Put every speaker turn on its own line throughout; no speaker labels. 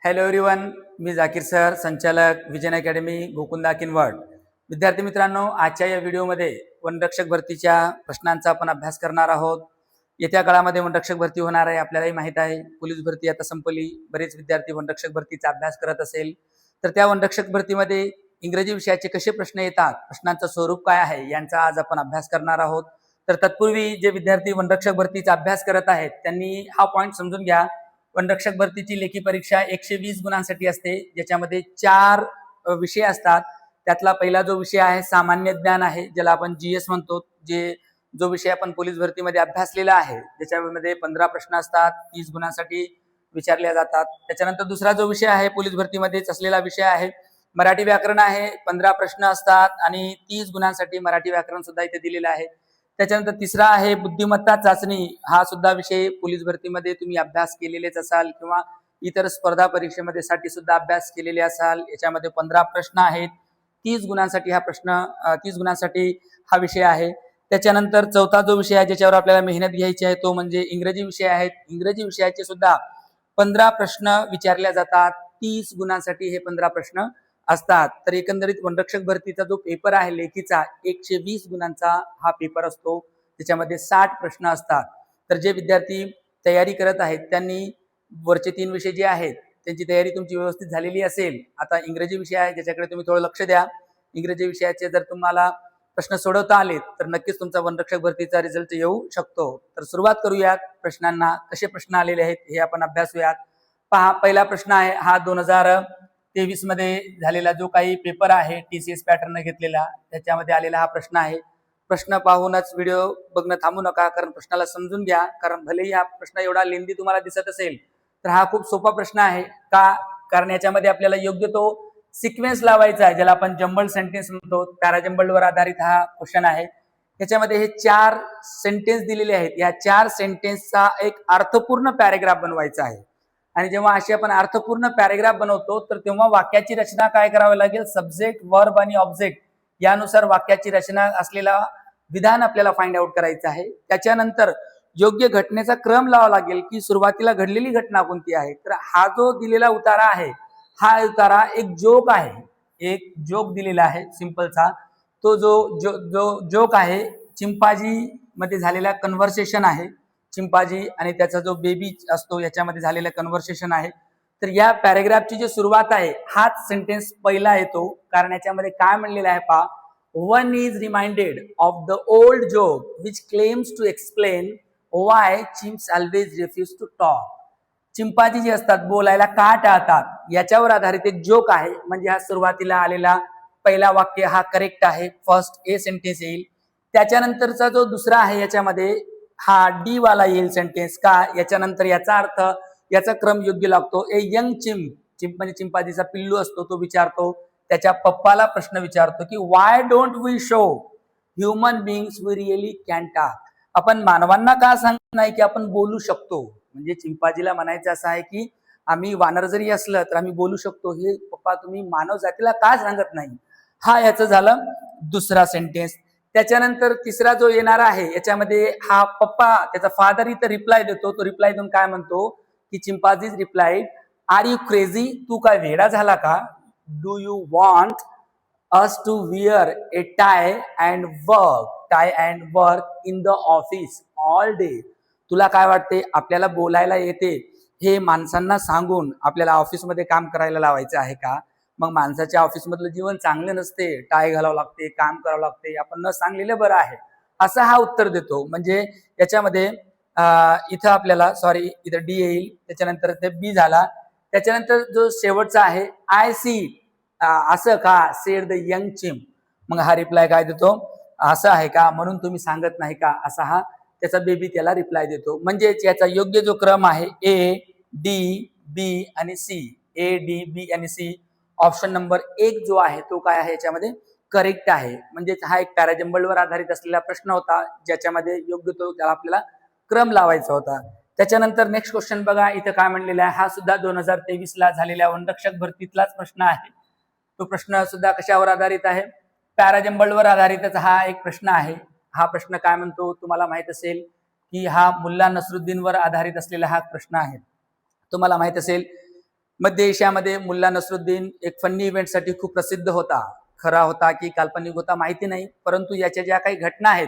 Hello everyone, मी Zakir sir, संचालक vision academy Gokunda Kinwat. विद्यार्थी मित्रांनो, आजच्या या व्हिडिओमध्ये वनरक्षक भरतीच्या प्रश्नांचा आपण अभ्यास करणार आहोत. येत्या काळामध्ये वनरक्षक भरती होणार आहे, आपल्यालाही माहित आहे. पोलीस भरती आता संपली, बरेच विद्यार्थी वनरक्षक भरतीचा अभ्यास करत असेल तर त्या वनरक्षक भरतीमध्ये इंग्रजी विषयाचे कसे प्रश्न येतात, प्रश्नांचं स्वरूप काय आहे, यांचा आज आपण अभ्यास करणार आहोत. तर तत्पूर्वी जे विद्यार्थी वनरक्षक भरतीचा अभ्यास करत आहेत त्यांनी हा पॉइंट समजून घ्या. वनरक्षक भरतीची लेखी परीक्षा 120 गुणांसाठी असते, ज्याच्यामध्ये 4 विषय असतात. त्यातला पहिला जो विषय आहे सामान्य ज्ञान आहे, ज्याला आपण जीएस म्हणतो. जो विषय आपण पोलीस भरतीमध्ये अभ्यासलेला आहे त्याच्यामध्ये 15 प्रश्न असतात, 30 गुणांसाठी विचारले जातात. त्याच्यानंतर दुसरा जो विषय आहे पोलीस भरतीमध्येच असलेला विषय आहे मराठी व्याकरण आहे. 15 प्रश्न असतात आणि 30 गुणांसाठी मराठी व्याकरण सुद्धा इथे दिलेलं आहे. त्याच्यानंतर तिसरा आहे बुद्धिमत्ता चाचणी. हा सुद्धा विषय पोलीस भरतीमध्ये तुम्ही अभ्यास केलेलेच असाल किंवा इतर स्पर्धा परीक्षेमध्ये साठी सुद्धा अभ्यास केलेले असाल. याच्यामध्ये 15 प्रश्न आहेत. 30 गुणांसाठी हा विषय आहे. त्याच्यानंतर चौथा जो विषय आहे ज्याच्यावर आपल्याला मेहनत घ्यायची आहे तो म्हणजे इंग्रजी विषय आहे. इंग्रजी विषयाचे सुद्धा 15 प्रश्न विचारले जातात. 30 गुणांसाठी हे 15 प्रश्न असतात. तर एकंदरीत वनरक्षक भरतीचा जो पेपर आहे लेखीचा 120 गुणांचा हा पेपर असतो, त्याच्यामध्ये 60 प्रश्न असतात. तर जे विद्यार्थी तयारी करत आहेत त्यांनी वरचे 3 विषय जे आहेत त्यांची तयारी तुमची व्यवस्थित झालेली असेल. आता इंग्रजी विषय आहे ज्याच्याकडे तुम्ही थोडं लक्ष द्या. इंग्रजी विषयाचे जर तुम्हाला प्रश्न सोडवता आले तर नक्कीच तुमचा वनरक्षक भरतीचा रिझल्ट येऊ शकतो. तर सुरुवात करूयात प्रश्नांना. कसे प्रश्न आलेले आहेत हे आपण अभ्यासूयात. पहा, पहिला प्रश्न आहे हा 2023 मध्ये झालेला जो काही पेपर आहे TCS पॅटर्न घेतलेला त्याच्यामध्ये आलेला हा प्रश्न आहे. प्रश्न पाहूनच व्हिडिओ बघणं थांबू नका, कारण प्रश्नाला समजून घ्या. कारण भलेही हा प्रश्न एवढा लेंदी तुम्हाला दिसत असेल तर हा खूप सोपा प्रश्न आहे. का? कारण याच्यामध्ये आपल्याला योग्य तो सिक्वेन्स लावायचा आहे, ज्याला आपण जंबल सेंटेन्स म्हणतो. पॅराजंबलवर आधारित हा क्वेश्चन आहे. याच्यामध्ये हे 4 सेंटेन्स दिलेले आहेत. या 4 सेंटेन्सचा एक अर्थपूर्ण पॅरेग्राफ बनवायचा आहे. आणि जेव्हा अशी आपण अर्थपूर्ण पॅरेग्राफ बनवतो तर तेव्हा वाक्याची रचना काय करावी लागेल? सब्जेक्ट, वर्ब आणि ऑब्जेक्ट यानुसार वाक्याची रचना असलेला विधान आपल्याला फाइंड आउट करायचं आहे. त्याच्यानंतर योग्य घटनेचा क्रम लावा लागेल की सुरुवातीला घडलेली घटना कोणती आहे. तर हा जो दिलेला उतारा आहे हा उतारा एक जोक आहे. एक जोक दिलेला आहे सिंपलचा. तो जो जोक आहे चिंपाजी मध्ये झालेला कन्व्हर्सेशन आहे. चिंपाजी आणि त्याचा जो बेबी असतो याच्यामध्ये झालेलं कन्व्हर्सेशन आहे. तर या पॅरेग्राफची जी सुरुवात आहे हाच सेंटेन्स पहिला येतो, कारण याच्यामध्ये काय म्हणलेलं आहे पहा. One is reminded of the old joke which claims to explain why chimps always refuse to talk. Chimpanzee जे असतात बोलायला का टाळतात याच्यावर आधारित एक जोक आहे. म्हणजे हा सुरुवातीला आलेला पहिला वाक्य हा करेक्ट आहे. फर्स्ट ए सेंटेन्स येईल. त्याच्यानंतरचा जो दुसरा आहे याच्यामध्ये हा डी वाला येईल सेंटेन्स. का? याच्यानंतर याचा अर्थ, याचा क्रम योग्य लागतो. ए यंग चिंप म्हणजे चिंपाजीचा पिल्लू असतो तो विचारतो त्याच्या पप्पाला प्रश्न विचारतो की why don't we show human beings we really can talk. आपण मानवांना का सांगत नाही की आपण बोलू शकतो. म्हणजे चिंपाजीला म्हणायचं असं आहे की आम्ही वानर जरी असलं तर आम्ही बोलू शकतो, हे पप्पा तुम्ही मानव जातीला का सांगत नाही. हा याचं झालं दुसरा सेंटेन्स. त्याच्यानंतर तिसरा जो येणार आहे याच्यामध्ये हा पप्पा त्याचा फादर इथं रिप्लाय देतो. तो रिप्लाय देऊन काय म्हणतो की chimpanzees replied, are you crazy? तू काय वेडा झाला का? Do you want us to wear a tie and work in the office all day? तुला काय वाटते आपल्याला बोलायला येते हे माणसांना सांगून आपल्याला ऑफिसमध्ये काम करायला लावायचं आहे का? मग माणसाच्या ऑफिसमधलं जीवन चांगलं नसते, टाय घालावं लागते, काम करावं लागते, आपण न सांगलेलं बरं आहे, असं हा उत्तर देतो. म्हणजे याच्यामध्ये इथं आपल्याला इथं डी येईल. त्याच्यानंतर ते बी झाला. त्याच्यानंतर जो शेवटचा आहे आय सी, असं का? Said the young chimp. मग हा रिप्लाय काय देतो? असं आहे का, म्हणून तुम्ही सांगत नाही का, असा हा त्याचा बेबी त्याला रिप्लाय देतो. म्हणजेच याचा योग्य जो क्रम आहे ए डी बी आणि सी. ए डी बी आणि सी. ऑप्शन नंबर 1 जो आहे तो काय आहे याच्यामध्ये करेक्ट आहे. म्हणजे हा एक पॅराजंबलवर आधारित असलेला प्रश्न होता ज्याच्यामध्ये योग्य तो त्याला आपल्याला क्रम लावायचा होता. त्याच्यानंतर नेक्स्ट क्वेश्चन बघा इथं काय म्हणलेला आहे. हा सुद्धा 2023 ला झालेल्या वनरक्षक भरतीतलाच प्रश्न आहे. तो प्रश्न सुद्धा कशावर आधारित आहे? पॅराजंबलवर आधारितच हा एक प्रश्न आहे. हा प्रश्न काय म्हणतो तुम्हाला माहित असेल की हा मुल्ला नसरुद्दीनवर आधारित असलेला हा प्रश्न आहे. तुम्हाला माहित असेल मध्य एशियामध्ये मुल्ला नसरुद्दीन एक फन्नी इव्हेंटसाठी खूप प्रसिद्ध होता. खरा होता की काल्पनिक होता माहिती नाही, परंतु याच्या ज्या काही घटना आहेत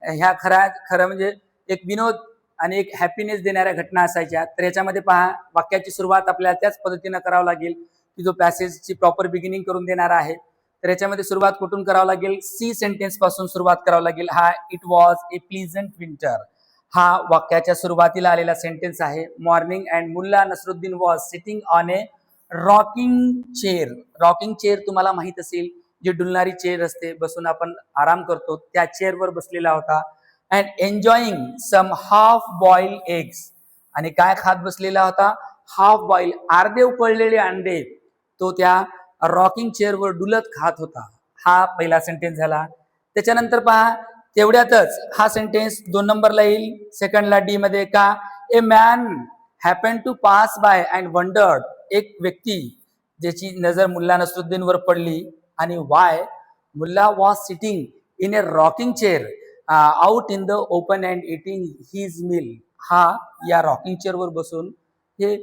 ह्या खरं म्हणजे एक विनोद आणि एक हॅपीनेस देणाऱ्या घटना असायच्या. तर याच्यामध्ये पहा, वाक्याची सुरुवात आपल्याला त्याच पद्धतीनं करावं लागेल की जो पॅसेजची प्रॉपर बिगिनिंग करून देणार आहे. तर याच्यामध्ये सुरुवात कुठून करावं लागेल? सी सेंटेन्स पासून सुरुवात करावं लागेल. हा it was a pleasant winter हा वाक्याच्या सुरुवातीला आलेला सेंटेन्स आहे. Morning and Mulla Nasruddin was sitting on a rocking chair. Rocking chair तुम्हाला माहित असेल, जी डुलणारी चेअर असते, बसून आपण आराम करतो, त्या चेअरवर बसलेला होता. And enjoying some half boil eggs. आणि काय खात बसलेला होता? हाफ बॉइल, अर्धे उकळलेले अंडे तो त्या रॉकिंग चेअरवर डुलत खात होता. हा पहिला सेंटेन्स झाला. त्याच्यानंतर पहा, तेवढ्यातच हा सेंटेन्स 2 नंबरला येईल. सेकंडला डी मध्ये का a man happen to pass by and wondered. एक व्यक्ती ज्याची नजर मुल्ला नसरुद्दीन वर पडली आणि why Mulla was sitting in a rocking chair out in the open and eating his meal. हा या रॉकिंग चेअरवर बसून हे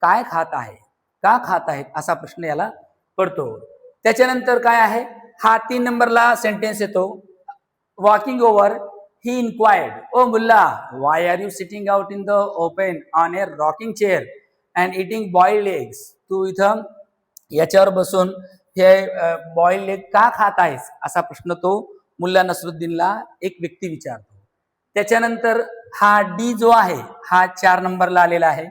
काय खात आहे, का खात आहेत असा प्रश्न याला पडतो. त्याच्यानंतर काय आहे? हा 3 नंबरला सेंटेन्स येतो. Walking over he inquired, oh Mulla why are you sitting out in the open on a rocking chair and eating boiled eggs. तू इथं याच्यावर बसून हे बॉइल्ड एग का खात आहेस असा प्रश्न तो मुल्ला नसरुद्दीनला एक व्यक्ती विचारतो. त्याच्यानंतर हा डी जो आहे हा 4 नंबरला आलेला आहे.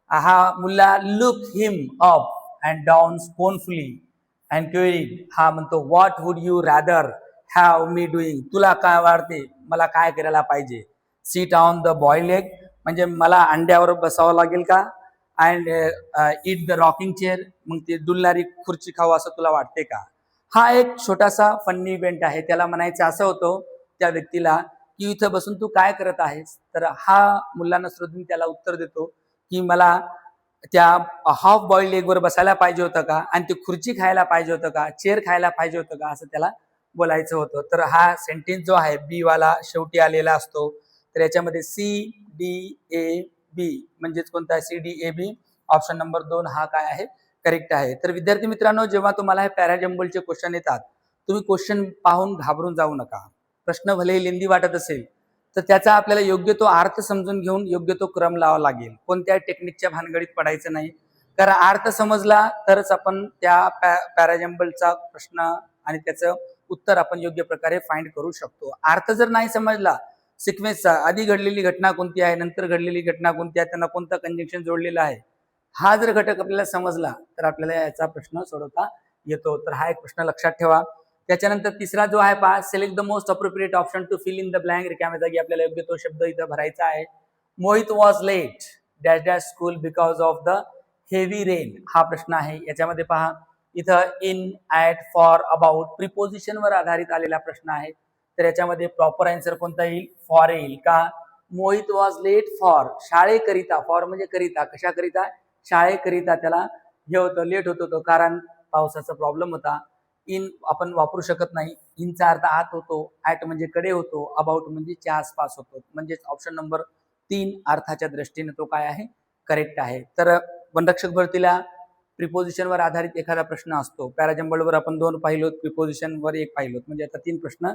हा Mulla look him up and down scornfully and queried. हा म्हणतो what would you rather have me doing. तुला काय वाटते, मला काय करायला पाहिजे? Sit on the boiled egg म्हणजे मला अंड्यावर बसावं लागेल का? And eat the rocking chair, मग ते डुलणारी खुर्ची खाऊ असं तुला वाटते का? हा एक छोटासा फन्नी इव्हेंट आहे. त्याला म्हणायचं असं होतं त्या व्यक्तीला की इथं बसून तू काय करत आहेस? तर हा मुल्ला नसरुद्दीन त्याला उत्तर देतो की मला त्या हाफ बॉइल्ड एग वर बसायला पाहिजे होतं का, आणि ती खुर्ची खायला पाहिजे होतं का, चेअर खायला पाहिजे होतं का, असं त्याला बोलायचं होतं. तर हा सेंटेन्स जो आहे बी वाला शेवटी आलेला असतो. तर याच्यामध्ये सी डी ए बी म्हणजेच कोणता? C D A B option number 2 हा काय आहे? करेक्ट आहे. तर विद्यार्थी मित्रांनो, जेव्हा तुम्हाला हे पॅराजम्बलचे क्वेश्चन येतात, तुम्ही क्वेश्चन पाहून घाबरून जाऊ नका. प्रश्न भले लेंदी वाटत असेल तर त्याचा आपल्याला योग्य तो अर्थ समजून घेऊन योग्य तो क्रम लावा लागेल. कोणत्या टेक्निकच्या भानगडीत पडायचं नाही, कारण अर्थ समजला तरच आपण त्या पॅराजम्बलचा प्रश्न आणि त्याचं उत्तर आपण योग्य प्रकारे फाइंड करू शकतो. अर्थ जर नाही समजला, सिक्वेन्सचा आधी घडलेली घटना कोणती आहे, नंतर घडलेली घटना कोणती आहे, त्यांना कोणतं कंजंक्शन जोडलेलं आहे, हा जर घटक आपल्याला समजला तर आपल्याला याचा प्रश्न सोडवता येतो. तर हा एक प्रश्न लक्षात ठेवा. त्याच्यानंतर तिसरा जो आहे पहा, select the most appropriate option to fill in the blank. रिकाम्या जागी आपल्याला योग्य तो शब्द इथं भरायचा आहे. Mohit was late dash dash school because of the heavy rain हा प्रश्न आहे. याच्यामध्ये पहा, इथं in, at, for, about preposition वर आधारित आलेला प्रश्न आहे. तर याच्यामध्ये प्रॉपर आन्सर कोणता येईल? फॉर येईल. का? मोहित वॉज लेट फॉर, शाळेकरिता. फॉर म्हणजे करिता, कशाकरिता? शाळेकरिता त्याला हे होतं, लेट होत होतं, कारण पावसाचा प्रॉब्लेम होता. इन आपण वापरू शकत नाही. इनचा अर्थ आत होतो, ऍट म्हणजे कडे होतो, अबाउट म्हणजे च्या आसपास होतो. म्हणजेच ऑप्शन नंबर 3 अर्थाच्या दृष्टीने तो काय आहे? करेक्ट आहे. तर वनरक्षक भरतीला प्रिपोजिशनवर आधारित एखादा प्रश्न असतो. पॅराजम्बलवर आपण 2 पाहिलोत, प्रिपोजिशनवर 1 पाहिलोत, म्हणजे आता 3 प्रश्न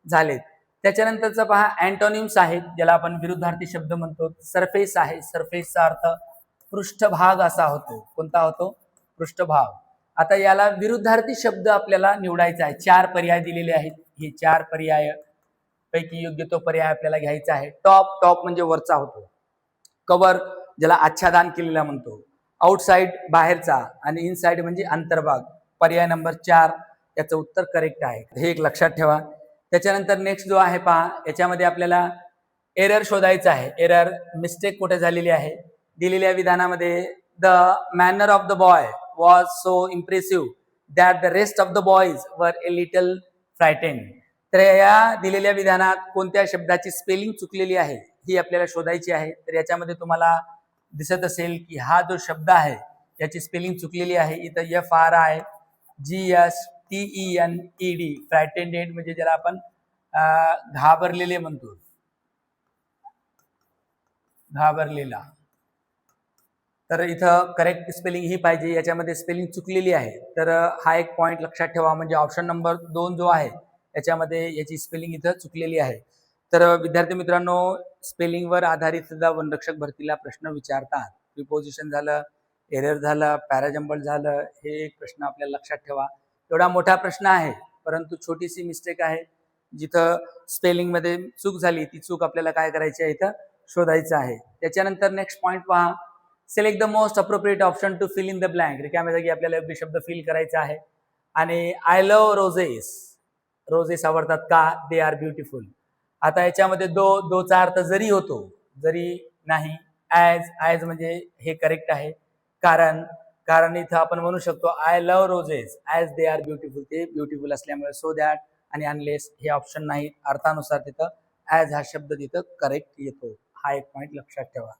झालेत. त्याच्यानंतरचा पहा, अँटोनिम्स आहेत ज्याला आपण विरुद्धार्थी शब्द म्हणतो. सरफेस आहे, सरफेसचा अर्थ पृष्ठभाग असा होतो. कोणता होतो? पृष्ठभाग. आता याला विरुद्धार्थी शब्द आपल्याला निवडायचा आहे. 4 पर्याय दिलेले आहेत. हे 4 पर्याय पैकी योग्य तो पर्याय आपल्याला घ्यायचा आहे. टॉप, टॉप म्हणजे वरचा होतो. कव्हर ज्याला आच्छादन केलेला म्हणतो. आउटसाइड बाहेरचा, आणि इनसाइड म्हणजे अंतर्भाग. पर्याय नंबर 4 याचं उत्तर करेक्ट आहे. हे एक लक्षात ठेवा. त्याच्यानंतर नेक्स्ट जो आहे पहा, याच्यामध्ये आपल्याला एरर शोधायचा आहे. एरर, मिस्टेक कुठे झालेली आहे? दिलेल्या विधानामध्ये the manner of the boy was so impressive that the rest of the boys were a little फ्रायटेन. तर या दिलेल्या विधानात कोणत्या शब्दाची स्पेलिंग चुकलेली आहे ही आपल्याला शोधायची आहे. तर याच्यामध्ये तुम्हाला दिसत असेल की हा जो शब्द आहे याची स्पेलिंग चुकलेली आहे. इथं FRIGSTENED, फ्रायटेंडेड म्हणजे ज्याला आपण घाबरलेले म्हणतो, घाबरलेला. तर इथं करेक्ट स्पेलिंग ही पाहिजे, याच्यामध्ये स्पेलिंग चुकलेली आहे. तर हा एक पॉईंट लक्षात ठेवा, म्हणजे ऑप्शन नंबर 2 जो आहे याच्यामध्ये याची स्पेलिंग इथं चुकलेली आहे. तर विद्यार्थी मित्रांनो, स्पेलिंगवर आधारित सुद्धा वनरक्षक भरतीला प्रश्न विचारतात. प्रिपोजिशन झालं, एरर झालं, पॅराजंबल झालं, हे एक प्रश्न आपल्याला लक्षात ठेवा. एवढा मोठा प्रश्न आहे, परंतु छोटीशी मिस्टेक आहे. जिथं स्पेलिंगमध्ये चूक झाली, ती चूक आपल्याला काय करायची आहे, इथं शोधायचं आहे. त्याच्यानंतर नेक्स्ट पॉईंट पहा, select the most appropriate option to fill in the blank. रिकाम्या जागी आपल्याला योग्य शब्द फिल करायचा आहे. आणि आय लव्ह रोजेस, रोजेस आवडतात का, दे आर ब्युटिफुल. आता याच्यामध्ये दोचा अर्थ जरी होतो, जरी नाही. ॲज म्हणजे हे करेक्ट आहे. कारण इथं आपण म्हणू शकतो I love roses as they are beautiful, ते ब्युटिफुल असल्यामुळे. सो दॅट आणि अनलेस हे ऑप्शन नाहीत. अर्थानुसार तिथं ॲज हा शब्द तिथं करेक्ट येतो. हा एक पॉईंट लक्षात ठेवा.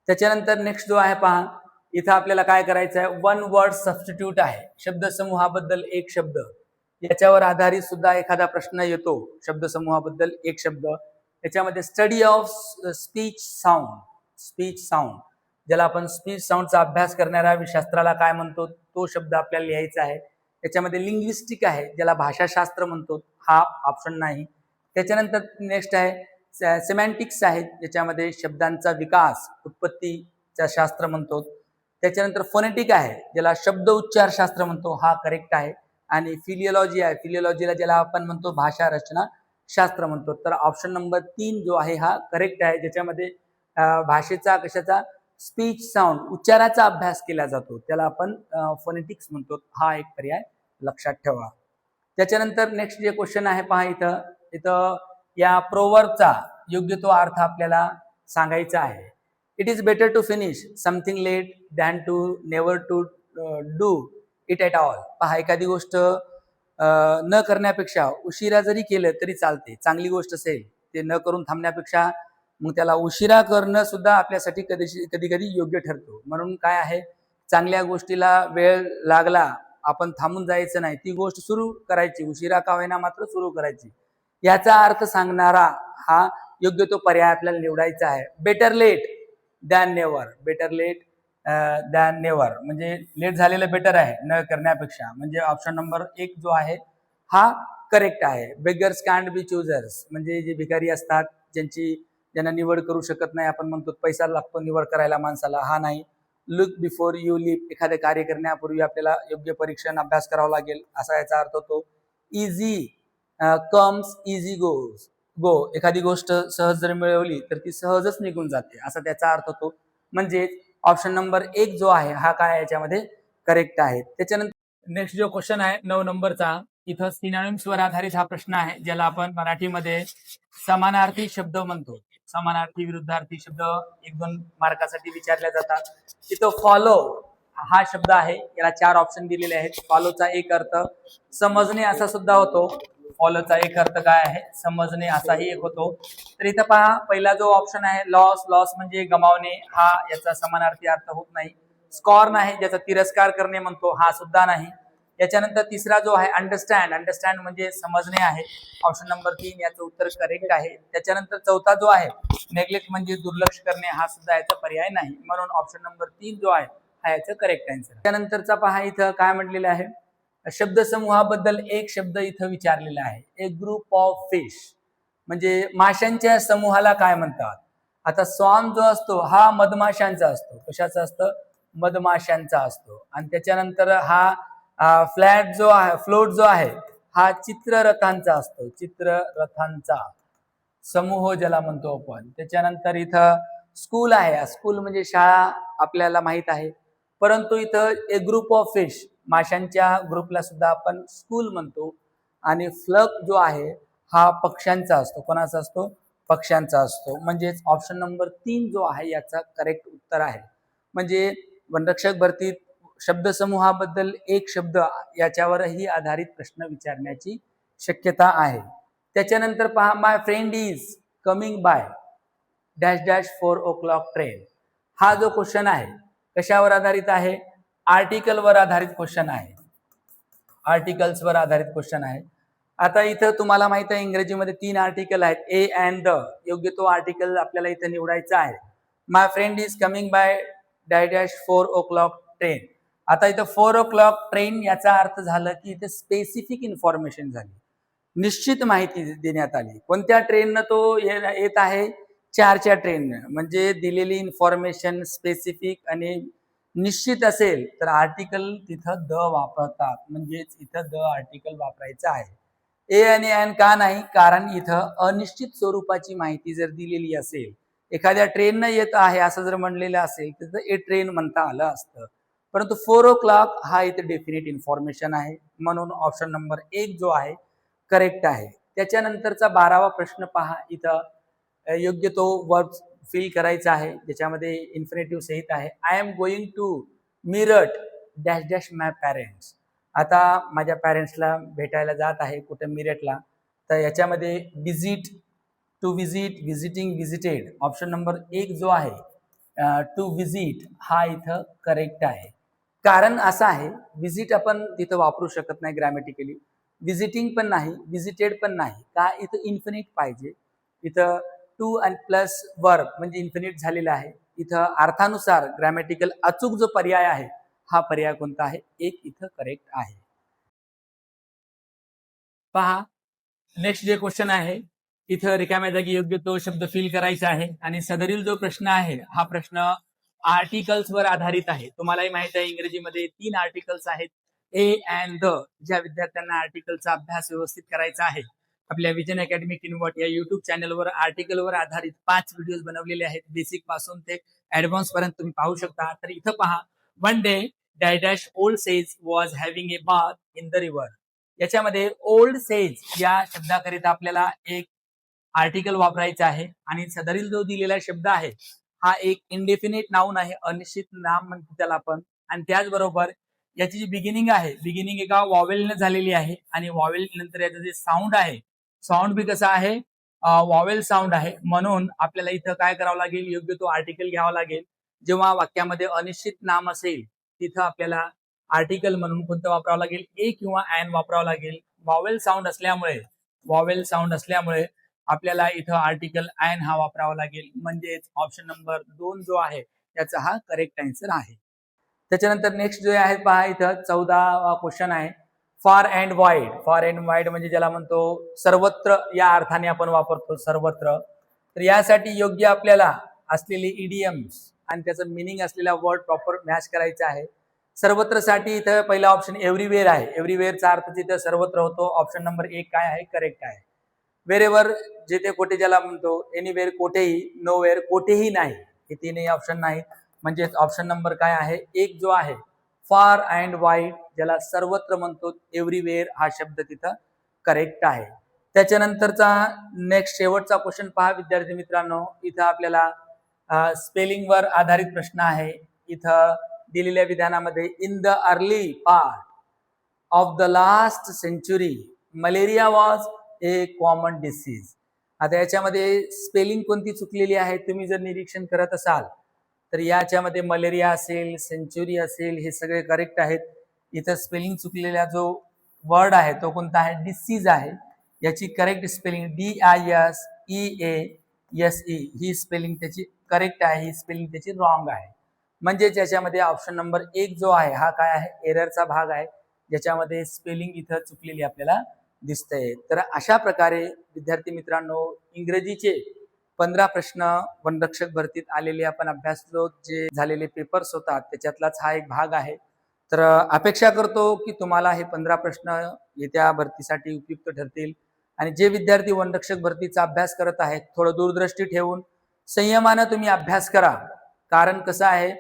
त्याच्यानंतर नेक्स्ट जो आहे पहा, इथं आपल्याला काय करायचं आहे, वन वर्ड सबस्टिट्यूट आहे. शब्दसमूहाबद्दल एक शब्द, याच्यावर आधारित सुद्धा एखादा प्रश्न येतो. शब्दसमूहाबद्दल एक शब्द, त्याच्यामध्ये स्टडी ऑफ स्पीच साऊंड, ज्याला आपण स्पीच साऊंडचा अभ्यास करणाऱ्या शास्त्राला काय म्हणतो, तो शब्द आपल्याला लिहायचा आहे. त्याच्यामध्ये लिंग्विस्टिक आहे, ज्याला भाषाशास्त्र म्हणतो, हा ऑप्शन नाही. त्याच्यानंतर नेक्स्ट आहे सिमॅन्टिक्स आहे, ज्याच्यामध्ये शब्दांचा विकास, उत्पत्तीचा शास्त्र म्हणतो. त्याच्यानंतर फोनेटिक आहे, ज्याला शब्द उच्चार शास्त्र म्हणतो, हा करेक्ट आहे. आणि फिलिओलॉजी आहे, फिलिओलॉजीला ज्याला आपण म्हणतो भाषा रचना शास्त्र म्हणतो. तर ऑप्शन नंबर 3 जो आहे हा करेक्ट आहे, ज्याच्यामध्ये भाषेचा कशाचा स्पीच साऊंड उच्चाराचा अभ्यास केला जातो, त्याला आपण फोनेटिक्स म्हणतो. हा एक पर्याय लक्षात ठेवा. त्याच्यानंतर नेक्स्ट जे क्वेश्चन आहे पहा, इथं या प्रोवर्बचा योग्य तो अर्थ आपल्याला सांगायचा आहे. It is better to finish something late than to never to do it at all. पहा, एखादी गोष्ट न करण्यापेक्षा उशिरा जरी केलं तरी चालते. चांगली गोष्ट असेल ते न करून थांबण्यापेक्षा मग त्याला उशिरा करणं सुद्धा आपल्यासाठी कधी कधी योग्य ठरतो. म्हणून काय आहे, चांगल्या गोष्टीला वेळ लागला, आपण थांबून जायचं नाही, ती गोष्ट सुरू करायची, उशिरा का होईना मात्र सुरू करायची. याचा अर्थ सांगणारा हा योग्य तो पर्याय आपल्याला निवडायचा आहे. Better late than never, better late than never म्हणजे लेट झालेलं बेटर आहे न करण्यापेक्षा. म्हणजे ऑप्शन नंबर 1 जो आहे हा करेक्ट आहे. बेगर्स कांट बी चूजर्स, म्हणजे जे भिकारी असतात, ज्यांना निवड करू शकत नाही, आपण म्हणतो पैसा लागतो निवड करायला माणसाला, हा नाही. लुक बिफोर यू लिप, एखादे कार्य करण्यापूर्वी आपल्याला योग्य परीक्षण अभ्यास करावा लागेल, असा याचा अर्थ होतो. इझी कम्स इझी गो, एखादी गोष्ट सहज जर मिळवली तर ती सहजच निघून जाते, असा त्याचा अर्थ होतो. म्हणजे ऑप्शन नंबर 1 जो आहे हा काय याच्यामध्ये करेक्ट आहे. त्याच्यानंतर नेक्स्ट जो क्वेश्चन आहे 9 नंबरचा, इथं सिनोनिम्सवर आधारित हा प्रश्न आहे, ज्याला आपण मराठीमध्ये समानार्थी शब्द म्हणतो. समानार्थी विरुद्धार्थी शब्द 1-2 मार्कासाठी विचारले जातात. इथं फॉलो हा शब्द आहे, याला 4 ऑप्शन दिलेले आहेत. फॉलोचा एक अर्थ समजणे असा सुद्धा होतो. फॉलोचा एक अर्थ काय आहे, समजणे असाही एक होतो. तर इथं पहा, पहिला जो ऑप्शन आहे लॉस म्हणजे गमावणे, हा याचा समानार्थी अर्थ होत नाही. स्कॉर्न आहे, ज्याचा तिरस्कार करणे म्हणतो, हा सुद्धा नाही. याच्यानंतर तिसरा जो आहे अंडरस्टँड म्हणजे समजणे आहे. ऑप्शन नंबर 3 याचं उत्तर करेक्ट आहे. त्याच्यानंतर चौथा जो आहे नेग्लेक्ट म्हणजे दुर्लक्ष करणे, हा सुद्धा याचा पर्याय नाही. म्हणून ऑप्शन नंबर 3 जो आहे हा याचं करेक्ट आन्सर. त्यानंतरचा पहा, इथं काय म्हटलेलं आहे, शब्दसमूहाबद्दल एक शब्द इथं विचारलेला आहे. ए ग्रुप ऑफ फिश, म्हणजे माशांच्या समूहाला काय म्हणतात. आता स्वान जो असतो हा मधमाशांचा असतो. कशाचा असतं, मधमाशांचा असतो. आणि त्याच्यानंतर हा फ्लोट जो आहे हा चित्ररथांचा असतो. चित्ररथांचा समूह ज्याला म्हणतो आपण. त्याच्यानंतर इथं स्कूल आहे, स्कूल म्हणजे शाळा आपल्याला माहित आहे, परंतु इथं ए ग्रुप ऑफ फिश, माशांच्या ग्रुपला सुद्धा आपण स्कूल म्हणतो. आणि फ्लक जो आहे हा पक्ष्यांचा असतो. कोणाचा असतो, पक्ष्यांचा असतो. म्हणजेच ऑप्शन नंबर 3 जो आहे याचा करेक्ट उत्तर आहे. म्हणजे वनरक्षक भरतीत शब्दसमूहाबद्दल एक शब्द याच्यावरही आधारित प्रश्न विचारण्याची शक्यता आहे. त्याच्यानंतर पहा, my friend is coming by dash dash 4 o'clock train. हा जो क्वेश्चन आहे कशावर आधारित आहे, आर्टिकलवर आधारित क्वेश्चन आहे. आर्टिकल्सवर आधारित क्वेश्चन आहे. आता इथं तुम्हाला माहित आहे इंग्रजीमध्ये 3 आर्टिकल आहेत, ए अँड द. योग्य तो आर्टिकल आपल्याला इथं निवडायचा आहे. My friend is coming by dash dash 4 o'clock train. आता इथं 4 o'clock ट्रेन याचा अर्थ झालं की इथे स्पेसिफिक इन्फॉर्मेशन झाली, निश्चित माहिती देण्यात आली. कोणत्या ट्रेननं तो येत आहे? 4च्या ट्रेननं. म्हणजे दिलेली इन्फॉर्मेशन स्पेसिफिक आणि निश्चित असेल तर आर्टिकल तिथं द वापरतात, म्हणजेच इथं द आर्टिकल वापरायचं आहे. ए आणि एन का नाही? कारण इथं अनिश्चित स्वरूपाची माहिती जर दिलेली असेल, एखाद्या ट्रेननं येत आहे असं जर म्हणलेलं असेल तर ए ट्रेन म्हणता आलं असतं. परंतु 4 o'clock हा इथे डेफिनेट इन्फॉर्मेशन आहे, म्हणून ऑप्शन नंबर 1 जो आहे करेक्ट आहे. त्याच्यानंतरचा 12वा प्रश्न पहा. इथं योग्य तो वर्ब फिल करायचा आहे, ज्याच्यामध्ये इन्फिनेटिव्ह सहित आहे. I am going to Meerut dash dash my parents. आता माझ्या पॅरेंट्सला भेटायला जात आहे कुठं? मीरटला. तर याच्यामध्ये visit, to visit, visiting, visited. Option number 1 जो आहे टू विजिट हा इथं करेक्ट आहे. कारण असं आहे, विजिट आपण तिथं वापरू शकत नाही ग्रॅमॅटिकली, विजिटिंग पण नाही, विजिटेड पण नाही. का? इथं इन्फिनिट पाहिजे. इथं टू आणि प्लस वर्ब म्हणजे इन्फिनिट झालेला आहे. इथं अर्थानुसार ग्रॅमॅटिकल अचूक जो पर्याय आहे हा पर्याय कोणता आहे? 1 इथं करेक्ट आहे. पहा, नेक्स्ट जे क्वेश्चन आहे, इथं रिकाम्या जागी योग्य तो शब्द फिल करायचा आहे. आणि सदरील जो प्रश्न आहे हा प्रश्न आर्टिकल्स वर आधारित आहे. तुम्हालाही माहित आहे इंग्रजीमध्ये 3 आर्टिकल्स आहेत, ए अँड द. ज्या विद्यार्थ्यांना आर्टिकलचा अभ्यास व्यवस्थित करायचा आहे, आपल्या विजन अकॅडमी किनवट या युट्यूब चॅनलवर आर्टिकलवर आधारित 5 व्हिडिओज बनवलेले आहेत. बेसिक पासून ते ऍडव्हान्स पर्यंत तुम्ही पाहू शकता. तर इथं पहा, one day dash dash old says was having a bath in the river. याच्यामध्ये ओल्ड सेज या शब्दाकरिता आपल्याला एक आर्टिकल वापरायचं आहे. आणि सदरील जो दिलेला शब्द आहे हा एक इंडेफिनिट नाउन आहे, अनिश्चित नाम म्हणतो त्याला आपण. आणि त्याचबरोबर याची जी बिगिनिंग आहे, बिगिनिंग एका वॉवेलने झालेली आहे. आणि वॉवेल नंतर याचं जे साऊंड आहे, साऊंड बी कसं आहे? वॉवेल साऊंड आहे. म्हणून आपल्याला इथं काय करावं लागेल? योग्य तो आर्टिकल घ्यावा लागेल. जेव्हा वाक्यामध्ये अनिश्चित नाम असेल तिथं आपल्याला आर्टिकल म्हणून कोणतं वापरावं लागेल? ए किंवा ॲन वापरावं लागेल. वॉवेल साऊंड असल्यामुळे आपल्याला इथं आर्टिकल ॲन हा वापरावा लागेल. म्हणजेच ऑप्शन नंबर 2 जो आहे त्याचा हा करेक्ट आन्सर आहे. त्याच्यानंतर नेक्स्ट जो आहे पहा, इथं 14वा क्वेश्चन आहे. फार अँड वाईड. फार अँड वाईड म्हणजे ज्याला म्हणतो सर्वत्र, या अर्थाने आपण वापरतो सर्वत्र. तर यासाठी योग्य आपल्याला असलेले इडियम्स आणि त्याचं मिनिंग असलेला वर्ड प्रॉपर मॅच करायचा आहे. सर्वत्र साठी इथं पहिला ऑप्शन एव्हरीवेअर आहे. एव्हरीवेअरचा अर्थ तिथं सर्वत्र होतो. ऑप्शन नंबर 1 काय आहे? करेक्ट आहे. वेरेवर जिथे कोठे ज्याला म्हणतो, एनिवेअर कोठेही, नोवेअर कोठेही नाही, हे तीनही ऑप्शन नाहीत. म्हणजेच ऑप्शन नंबर काय आहे? 1 जो आहे फार अँड वाईड, ज्याला सर्वत्र म्हणतो, एव्हरीवेअर हा शब्द तिथं करेक्ट आहे. त्याच्यानंतरचा नेक्स्ट शेवटचा क्वेश्चन पहा विद्यार्थी मित्रांनो. इथं आपल्याला स्पेलिंगवर आधारित प्रश्न आहे. इथं दिलेल्या विधानामध्ये in the early part of the last century malaria was a common disease. आता याच्यामध्ये स्पेलिंग कोणती चुकलेली आहे तुम्ही जर निरीक्षण करत असाल तर याच्यामध्ये मलेरिया असेल, सेंचुरी असेल, हे सगळे करेक्ट आहेत. इथं स्पेलिंग चुकलेला जो वर्ड आहे तो कोणता आहे? डिसीज आहे. याची करेक्ट स्पेलिंग DISEASE ही स्पेलिंग त्याची करेक्ट आहे, ही स्पेलिंग त्याची रॉंग आहे. म्हणजे याच्यामध्ये ऑप्शन नंबर 1 जो आहे हा काय आहे? एररचा भाग आहे, ज्याच्यामध्ये स्पेलिंग इथं चुकलेली आपल्याला दिसतंय. तर अशा प्रकारे विद्यार्थी मित्रांनो इंग्रजीचे 15 प्रश्न वनरक्षक भरतीत आलेले आपण अभ्यासलो. जे झालेले पेपर्स होतात त्याच्यातलाच हा एक भाग आहे. तर अपेक्षा करतो की तुम्हाला हे 15 प्रश्न येत्या भरतीसाठी उपयुक्त ठरतील. आणि जे विद्यार्थी वनरक्षक भरतीचा अभ्यास करत आहेत थोडं दूरदृष्टी ठेवून संयमानं तुम्ही अभ्यास करा. कारण कसं आहे,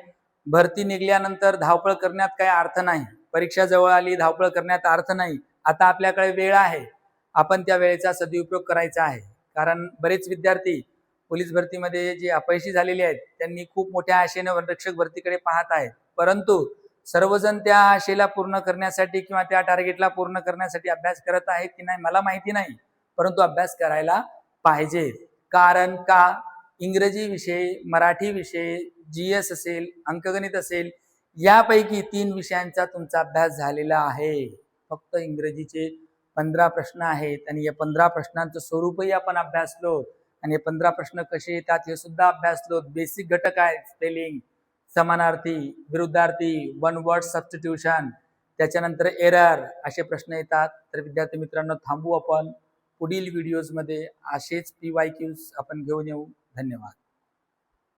भरती निघल्यानंतर धावपळ करण्यात काही अर्थ नाही. परीक्षा जवळ आली, धावपळ करण्यात अर्थ नाही. आता आपल्याकडे वेळ आहे, आपण त्या वेळेचा सदुपयोग करायचा आहे. कारण बरेच विद्यार्थी पोलीस भरतीमध्ये जे अपयशी झालेले आहेत त्यांनी खूप मोठ्या आशेने वनरक्षक भरतीकडे पाहत आहेत. परंतु सर्वजण त्या आशेला पूर्ण करण्यासाठी किंवा त्या टार्गेटला पूर्ण करण्यासाठी अभ्यास करत आहेत की नाही मला माहिती नाही, परंतु अभ्यास करायला पाहिजे. कारण का? इंग्रजी विषय, मराठी विषय, GS असेल, अंकगणित असेल, यापैकी 3 विषयांचा तुमचा अभ्यास झालेला आहे. फक्त इंग्रजीचे 15 प्रश्न आहेत आणि या 15 प्रश्नांचं स्वरूपही आपण अभ्यासलो. आणि हे 15 प्रश्न कसे येतात हे सुद्धा अभ्यासलो. बेसिक घटक आहेत, स्पेलिंग, समानार्थी, विरुद्धार्थी, वन वर्ड सबस्टिट्यूशन, त्याच्यानंतर एरर असे प्रश्न येतात. तर विद्यार्थी मित्रांनो थांबू आपण. पुढील व्हिडिओजमध्ये असेच PYQs आपण घेऊन येऊ. धन्यवाद.